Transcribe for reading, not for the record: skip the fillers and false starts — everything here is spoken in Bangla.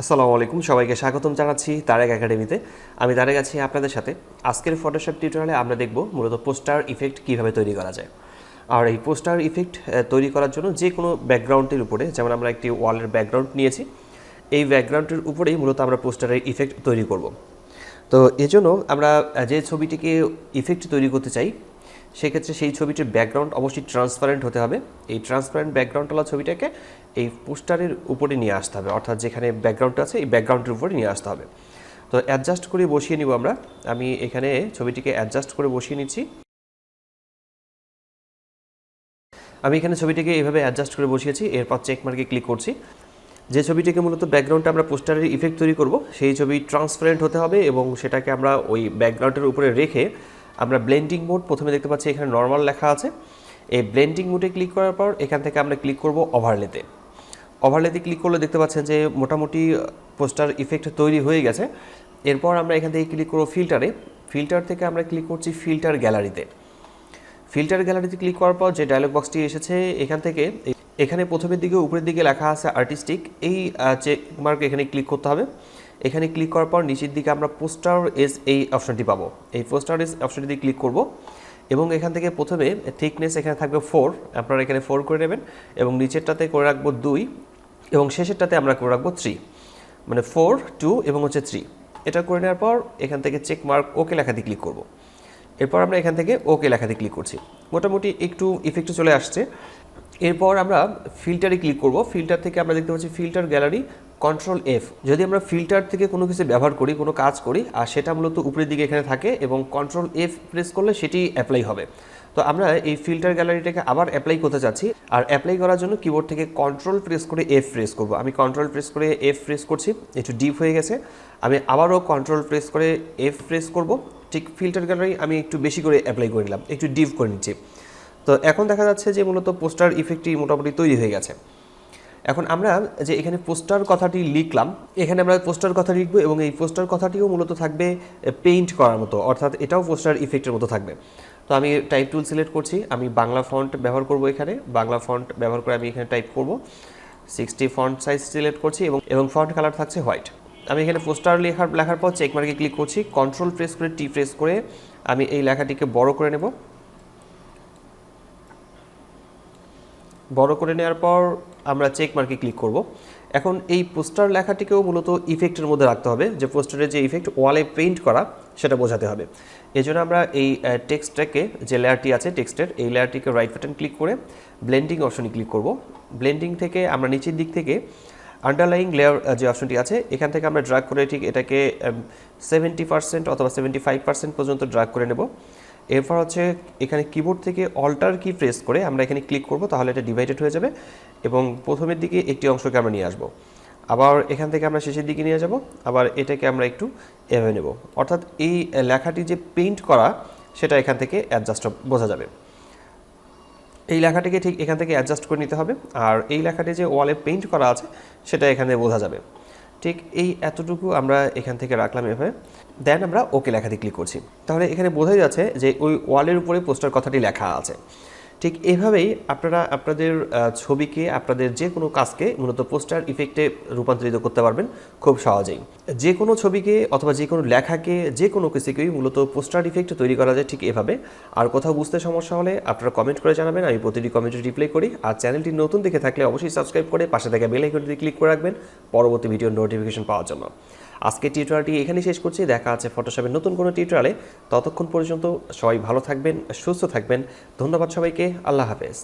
আসসালামু আলাইকুম সবাইকে স্বাগতম জানাচ্ছি তারেক একাডেমিতে। আমি তারেক আছি আপনাদের সাথে। আজকের ফটোশপ টিউটোরিয়ালে আমরা দেখব মূলত পোস্টার ইফেক্ট কিভাবে তৈরি করা যায়। আর এই পোস্টার ইফেক্ট তৈরি করার জন্য যে কোনো ব্যাকগ্রাউন্ডের উপরে, যেমন আমরা একটি ওয়ালের ব্যাকগ্রাউন্ড নিয়েছি, এই ব্যাকগ্রাউন্ডের উপরেই মূলত আমরা পোস্টারের ইফেক্ট তৈরি করব। তো এজন্য আমরা যে ছবিটিকে ইফেক্ট তৈরি করতে চাই, সেক্ষেত্রে সেই ছবিটির ব্যাকগ্রাউন্ড অবশ্যই ট্রান্সপারেন্ট হতে হবে। এই ট্রান্সপারেন্ট ব্যাকগ্রাউন্ডওয়ালা ছবিটাকে এই পোস্টারের উপরে নিয়ে আসতে হবে, অর্থাৎ যেখানে ব্যাকগ্রাউন্ডটা আছে এই ব্যাকগ্রাউন্ডের উপরে নিয়ে আসতে হবে। তো অ্যাডজাস্ট করে বসিয়ে নিব আমরা। আমি এখানে ছবিটিকে অ্যাডজাস্ট করে বসিয়ে নিচ্ছি। আমি এখানে ছবিটিকে এইভাবে অ্যাডজাস্ট করে বসিয়েছি। এরপর চেক মার্কে ক্লিক করছি। যে ছবিটিকে মূলত ব্যাকগ্রাউন্ডে আমরা পোস্টারের ইফেক্ট তৈরি করব, সেই ছবি ট্রান্সপারেন্ট হতে হবে এবং সেটাকে আমরা ওই ব্যাকগ্রাউন্ডের উপরে রেখে আমরা ব্লেন্ডিং মোড, প্রথমে দেখতে পাচ্ছি এখানে নর্মাল লেখা আছে। এই ব্লেন্ডিং মোডে ক্লিক করার পর এখান থেকে আমরা ক্লিক করব ওভারলেতে। ওভারলেতে ক্লিক করলে দেখতে পাচ্ছেন যে মোটামুটি পোস্টার ইফেক্ট তৈরি হয়ে গেছে। এরপর আমরা এখান থেকে ক্লিক করব ফিল্টারে। ফিল্টার থেকে আমরা ক্লিক করছি ফিল্টার গ্যালারিতে। ফিল্টার গ্যালারিতে ক্লিক করার পর যে ডায়লগ বক্সটি এসেছে, এখান থেকে এখানে প্রথমের দিকে উপরের দিকে লেখা আছে আর্টিস্টিক, এই চেক মার্ক এখানে ক্লিক করতে হবে। এখানে ক্লিক করার পর নিচের দিকে আমরা পোস্টার এজ এই অপশনটি পাবো। এই পোস্টার এজ অপশনটি দিয়ে ক্লিক করব এবং এখান থেকে প্রথমে থিকনেস এখানে থাকবে 4, আপনারা এখানে 4 করে নেবেন এবং নিচেরটাতে করে রাখবো 2 এবং শেষেরটাতে আমরা করে রাখবো 3, মানে 4, 2 এবং 3। এটা করে নেওয়ার পর এখান থেকে চেক মার্ক ওকে লেখাতে ক্লিক করব। এরপর আমরা এখান থেকে ওকে লেখাতে ক্লিক করছি। মোটামুটি একটু ইফেক্টে চলে আসছে। এরপর আমরা ফিল্টারে ক্লিক করব। ফিল্টার থেকে আমরা দেখতে পাচ্ছি ফিল্টার গ্যালারি, কন্ট্রোল এফ। যদি আমরা ফিল্টার থেকে কোনো কিছু ব্যবহার করি, কোনো কাজ করি, আর সেটা মূলত উপরের দিকে এখানে থাকে এবং কন্ট্রোল এফ প্রেস করলে সেটি অ্যাপ্লাই হবে। তো আমরা এই ফিল্টার গ্যালারিটাকে আবার অ্যাপ্লাই করতে চাচ্ছি, আর অ্যাপ্লাই করার জন্য কিবোর্ড থেকে কন্ট্রোল প্রেস করে এফ প্রেস করব। আমি কন্ট্রোল প্রেস করে এফ প্রেস করছি, একটু ডিপ হয়ে গেছে। আমি আবারও কন্ট্রোল প্রেস করে এফ প্রেস করব। ঠিক ফিল্টার গ্যালারি আমি একটু বেশি করে অ্যাপ্লাই করে নিলাম, একটু ডিপ করে নিচ্ছি। তো এখন দেখা যাচ্ছে যে মূলত পোস্টার ইফেক্টটি মোটামুটি তৈরি হয়ে গেছে। এখন আমরা যে এখানে পোস্টার কথাটি লিখলাম, এখানে আমরা পোস্টার কথা লিখব এবং এই পোস্টার কথাটিও মূলত থাকবে পেইন্ট করার মতো, অর্থাৎ এটাও পোস্টার ইফেক্টের মতো থাকবে। তো আমি টাইপ টুল সিলেক্ট করছি, আমি বাংলা ফন্ট ব্যবহার করব। এখানে বাংলা ফন্ট ব্যবহার করে আমি এখানে টাইপ করব। 60 ফন্ট সাইজ সিলেক্ট করছি এবং ফন্ট কালার থাকছে হোয়াইট। আমি এখানে পোস্টার লেখার পর চেক মার্কে ক্লিক করছি, কন্ট্রোল প্রেস করে টি প্রেস করে আমি এই লেখাটিকে বড় করে নেব। বড় করে নেওয়ার পর আমরা চেক মার্কে ক্লিক করব। এখন এই পোস্টার লেখাটিকেও মূলত ইফেক্টের মধ্যে রাখতে হবে, যে পোস্টারের যে ইফেক্ট ওয়ালে পেইন্ট করা সেটা বোঝাতে হবে। এই জন্য আমরা এই টেক্সটটাকে, যে লেয়ারটি আছে টেক্সটের, এই লেয়ারটিকে রাইট বাটন ক্লিক করে ব্লেন্ডিং অপশনে ক্লিক করব। ব্লেন্ডিং থেকে আমরা নিচের দিক থেকে আন্ডারলাইং লেয়ার যে অপশনটি আছে, এখান থেকে আমরা ড্র্যাগ করে ঠিক এটাকে 70% অথবা 75% পর্যন্ত ড্র্যাগ করে নেব। এরপর হচ্ছে এখানে কিবোর্ড থেকে অল্টার কি প্রেস করে আমরা এখানে ক্লিক করব, তাহলে এটা ডিভাইডেড হয়ে যাবে এবং প্রথমের দিকে একটি অংশকে আমরা নিয়ে আসব। আবার এখান থেকে আমরা শেষের দিকে নিয়ে যাব, আবার এটাকে আমরা একটু এভাবে নেব, অর্থাৎ এই লেখাটি যে পেইন্ট করা সেটা এখান থেকে অ্যাডজাস্ট বোঝা যাবে। এই লেখাটিকে ঠিক এখান থেকে অ্যাডজাস্ট করে নিতে হবে, আর এই লেখাটি যে ওয়ালে পেইন্ট করা আছে সেটা এখানে বোঝা যাবে। ঠিক এই এতটুকু আমরা এখান থেকে রাখলাম এভাবে। দেন আমরা ওকে লেখাতে ক্লিক করছি, তাহলে এখানে বোঝাই যাচ্ছে যে ওই ওয়ালের উপরে পোস্টার কথাটি লেখা আছে। ঠিক এভাবেই আপনারা আপনাদের ছবিকে, আপনাদের যে কোনো কাজকে মূলত পোস্টার ইফেক্টে রূপান্তরিত করতে পারবেন খুব সহজেই। যে কোনো ছবিকে অথবা যে কোনো লেখাকে, যে কোনো কিছুকেই মূলত পোস্টার ইফেক্ট তৈরি করা যায় ঠিক এভাবে। আর কোথাও বুঝতে সমস্যা হলে আপনারা কমেন্ট করে জানাবেন, আমি প্রতিটি কমেন্টে রিপ্লাই করি। আর চ্যানেলটি নতুন দেখে থাকলে অবশ্যই সাবস্ক্রাইব করে পাশে থাকা বেল আইকনটি ক্লিক করে রাখবেন পরবর্তী ভিডিওর নোটিফিকেশন পাওয়ার জন্য। আজকে টিউটোরিয়ালটি এখানেই শেষ করছি। দেখা আছে ফটোশপের নতুন কোনো টিউটোরিয়ালে। ততক্ষণ পর্যন্ত সবাই ভালো থাকবেন, সুস্থ থাকবেন। ধন্যবাদ সবাইকে। আল্লাহ হাফেজ।